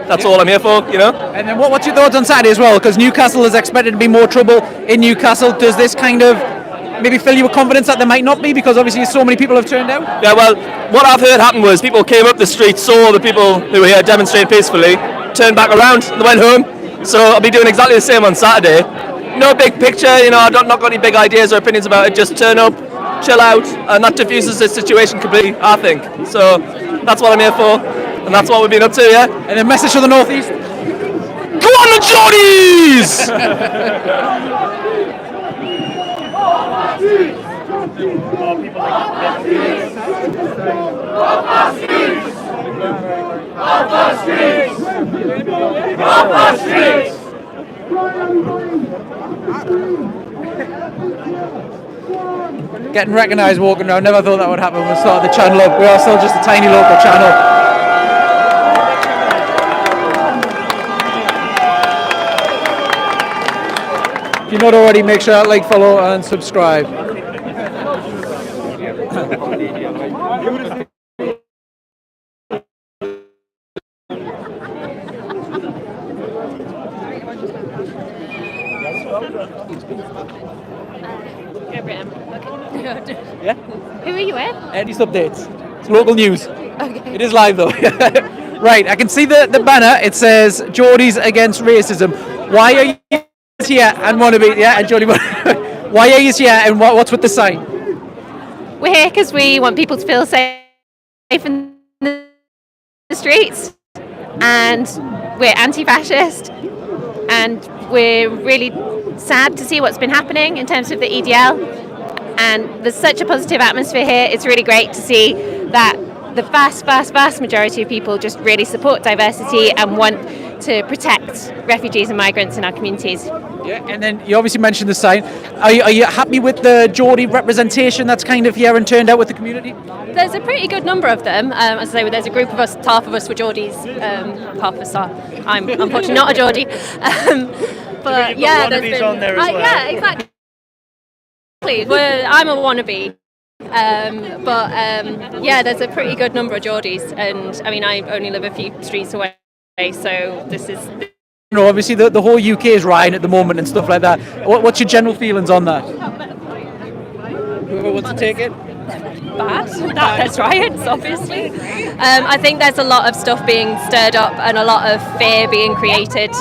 That's all I'm here for, you know. And then what's your thoughts on Saturday as well? Because Newcastle is expected to be more trouble in Newcastle. Does this kind of maybe fill you with confidence that there might not be, because obviously so many people have turned out? Yeah, well, what I've heard happen was people came up the street, saw the people who were here demonstrating peacefully, turned back around and went home. So I'll be doing exactly the same on Saturday. No big picture, you know, I've not got any big ideas or opinions about it, just turn up, chill out, and that diffuses the situation completely, I think. So that's what I'm here for, and that's what we've been up to, yeah? And a message to the North East? Come on, the Geordies! Getting recognised walking around. Never thought that would happen when we started the channel up. We are still just a tiny local channel. If you're not already, make sure to like, follow and subscribe. Yeah? Who are you with? Any updates? It's local news. Okay. It is live though. Right, I can see the banner. It says Geordies against racism. Why are you here and want to be? Yeah, and Geordie. Why are you here and what's with the sign? We're here because we want people to feel safe in the streets, and we're anti-fascist, and we're really sad to see what's been happening in terms of the EDL. And there's such a positive atmosphere here. It's really great to see that the vast majority of people just really support diversity and want to protect refugees and migrants in our communities. Yeah, and then you obviously mentioned the sign. Are you happy with the Geordie representation that's kind of here and turned out with the community? There's a pretty good number of them. As I say, there's a group of us, half of us were Geordies, half of us are. I'm unfortunately not a Geordie. But yeah, there's been on there as well. Yeah, exactly. I'm a wannabe. Yeah, there's a pretty good number of Geordies, and I mean, I only live a few streets away, so this is. You know, obviously the whole UK is rioting at the moment and stuff like that. What's your general feelings on that? Whoever wants to take it? Bad. There's riots, obviously. I think there's a lot of stuff being stirred up and a lot of fear being created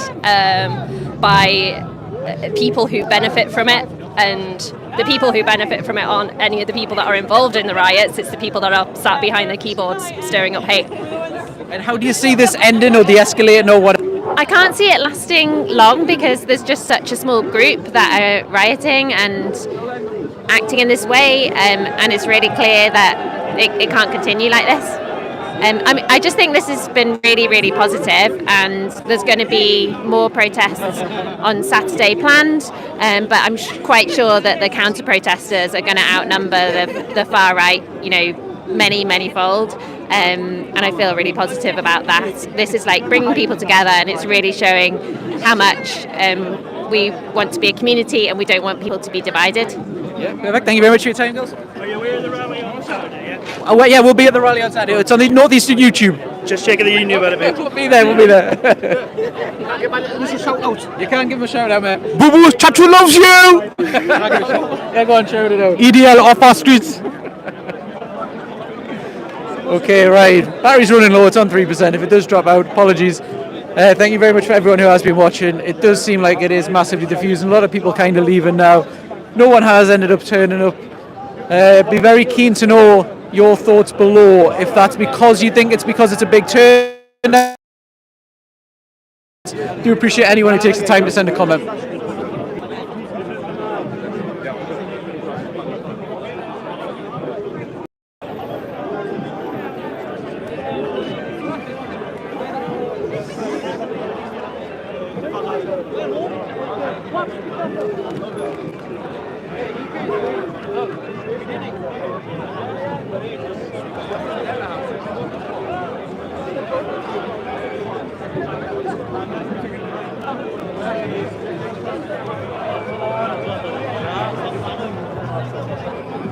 by people who benefit from it, and the people who benefit from it aren't any of the people that are involved in the riots. It's the people that are sat behind their keyboards stirring up hate. And how do you see this ending or de-escalating or what? I can't see it lasting long because there's just such a small group that are rioting and acting in this way, and it's really clear that it can't continue like this. I just think this has been really, really positive, and there's going to be more protests on Saturday planned, but I'm quite sure that the counter-protesters are going to outnumber the far right, many-fold. And I feel really positive about that. This is like bringing people together, and it's really showing how much we want to be a community and we don't want people to be divided. Yeah, perfect. Thank you very much for your time, girls. Are you aware of the rally on Saturday? Yeah? Oh, well, yeah, we'll be at the rally on Saturday. It's on the Northeastern YouTube. Just checking that you knew about it, mate. We'll be there. You can't give him a shout out, mate. Boo Boo, Chachu loves you! Yeah, go on, shout it out. EDL off our streets. Okay, right. Battery's running low. It's on 3%. If it does drop out, apologies. Thank you very much for everyone who has been watching. It does seem like it is massively diffusing. A lot of people kind of leaving now. No one has ended up turning up. Be very keen to know your thoughts below. If that's because you think it's because it's a big turnout. Do appreciate anyone who takes the time to send a comment.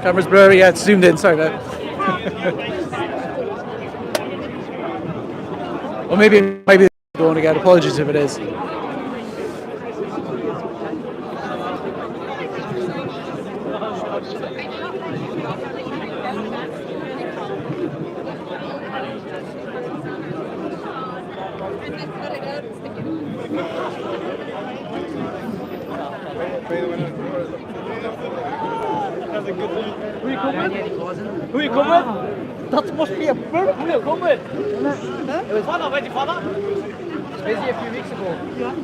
Camera's blurry, yeah, it's zoomed in, sorry about that. Or maybe it's going again, apologies if it is. Who are you coming with? That must be a bird. Who are you coming with? It was father, where's your father? It's busy a few weeks ago. Yeah.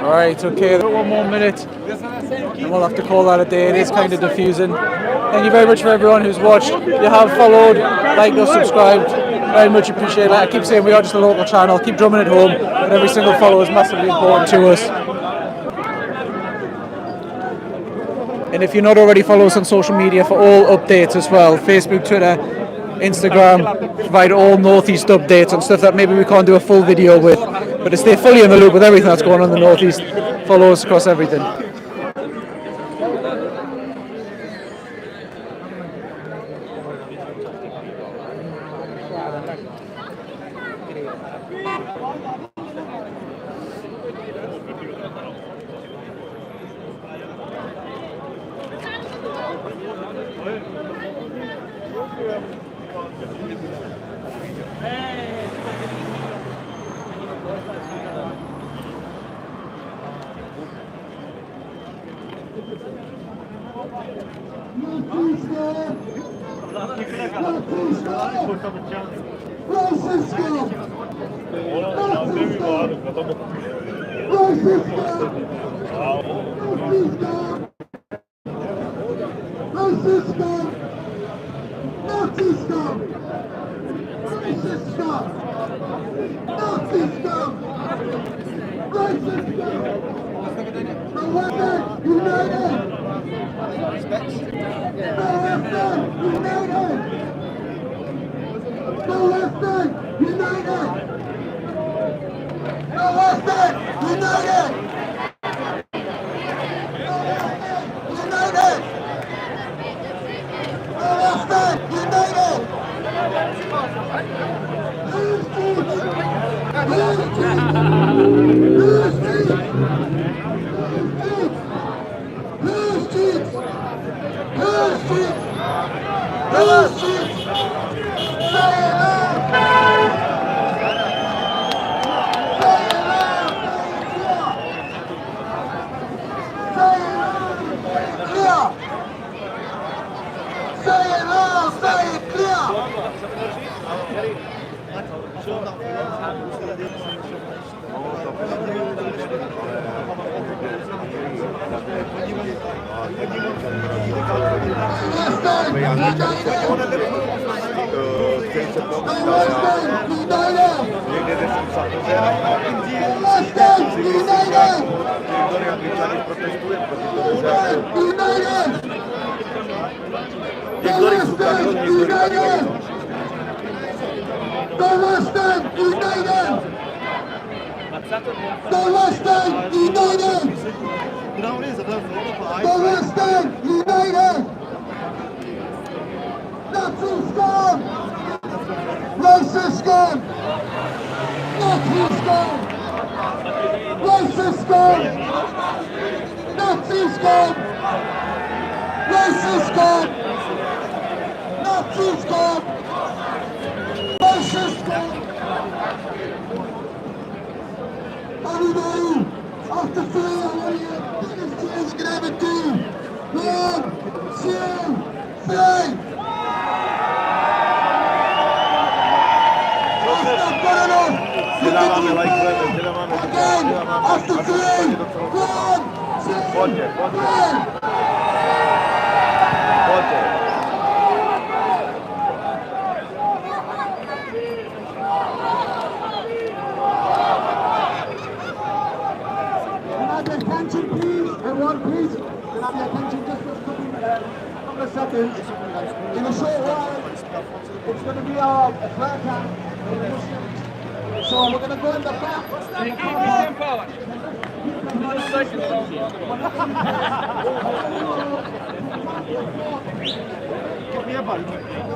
Right, okay, one more minute and we'll have to call that a day. It is kind of diffusing. Thank you very much for everyone who's watched. If you have followed, liked or subscribed, very much appreciate it. I keep saying we are just a local channel, keep drumming it home, but every single follow is massively important to us. And if you're not already, follow us on social media for all updates as well. Facebook, Twitter, Instagram, provide all Northeast updates on stuff that maybe we can't do a full video with. But to stay fully in the loop with everything that's going on in the Northeast, follow us across everything.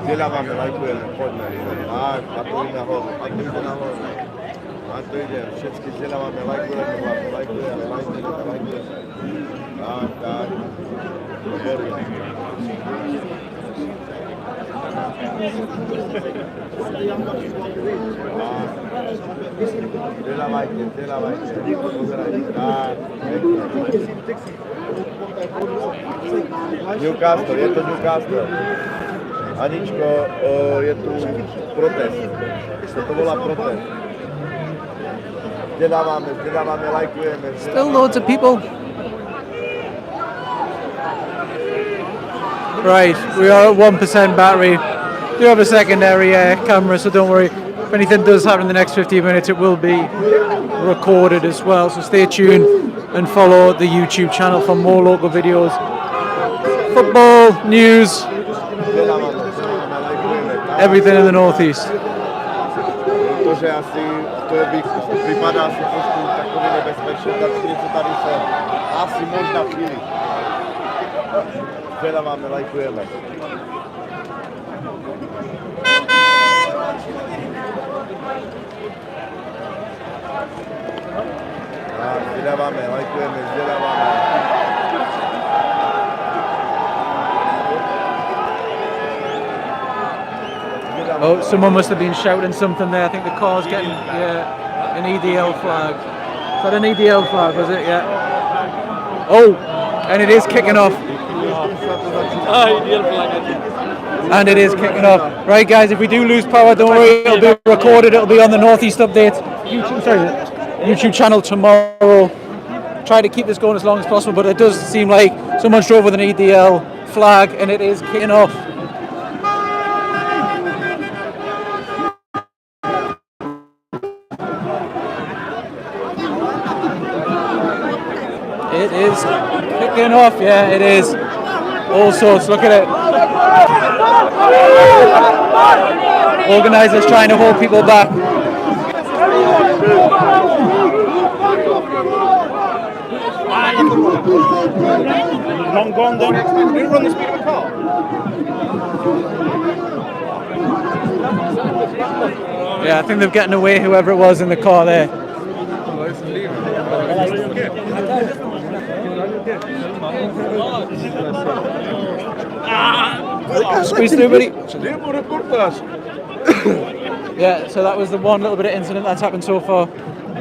Vzděláváme lajkujeme, pojďme, tak, na to jde nahoru, na to jde, všechny vzděláváme, lajkujeme, tak, výborně. Vzdělávajte, tak, Newcastle, je to Newcastle. Aničko, je tu protest. Se to volá protest. Vzděláváme, lajkujeme. Still loads of people. Right, we are at 1% battery. Do have a secondary camera, so don't worry. If anything does happen in the next 15 minutes, it will be recorded as well. So stay tuned and follow the YouTube channel for more local videos. Football, news, everything in the northeast. Protože asi to vypadá si trošku takový nebezpečný, tak něco tady se asi možná chvíli. Vzděláváme, lajkujeme. Vzděláváme, lajkujeme, vzděláváme. Oh, someone must have been shouting something there. I think the car's getting an EDL flag. Is that an EDL flag, was it? Yeah. Oh, and it is kicking off. And it is kicking off. Right, guys, if we do lose power, don't worry, it'll be recorded. It'll be on the Northeast Update YouTube channel tomorrow. Try to keep this going as long as possible, but it does seem like someone's drove with an EDL flag, and it is kicking off. It is kicking off, yeah, it is. All sorts, look at it. Organisers trying to hold people back. Long gone then. Did it run the speed of a car? Yeah, I think they're getting away, whoever it was in the car there. Squeeze through, buddy. Yeah, so that was the one little bit of incident that's happened so far.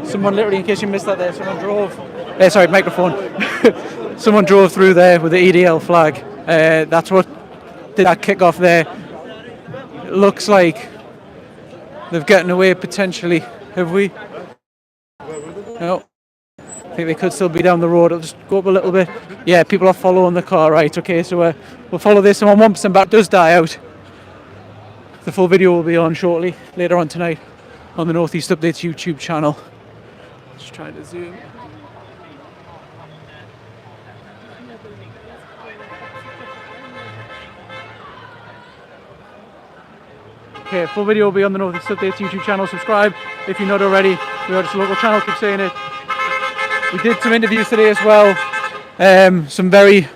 Someone literally, in case you missed that there, someone drove. Sorry, microphone. Someone drove through there with the EDL flag. That's what did that kick off there. It looks like they've gotten away potentially. Have we? No. I think they could still be down the road. I'll just go up a little bit. Yeah, people are following the car, right? Okay, so we'll follow this, and when 1% back does die out, the full video will be on shortly, later on tonight, on the Northeast Updates YouTube channel. Just trying to zoom. Okay, full video will be on the Northeast Updates YouTube channel. Subscribe if you're not already. We are just a local channel, keep saying it. We did some interviews today as well. Some very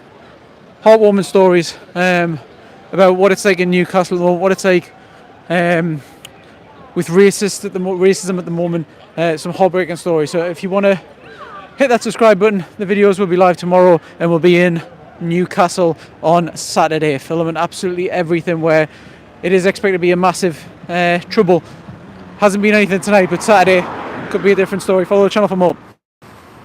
heartwarming stories about what it's like in Newcastle, what it's like with racism at the moment. Some heartbreaking stories. So if you want to hit that subscribe button, the videos will be live tomorrow, and we'll be in Newcastle on Saturday, filming absolutely everything where it is expected to be a massive trouble. Hasn't been anything tonight, but Saturday could be a different story. Follow the channel for more.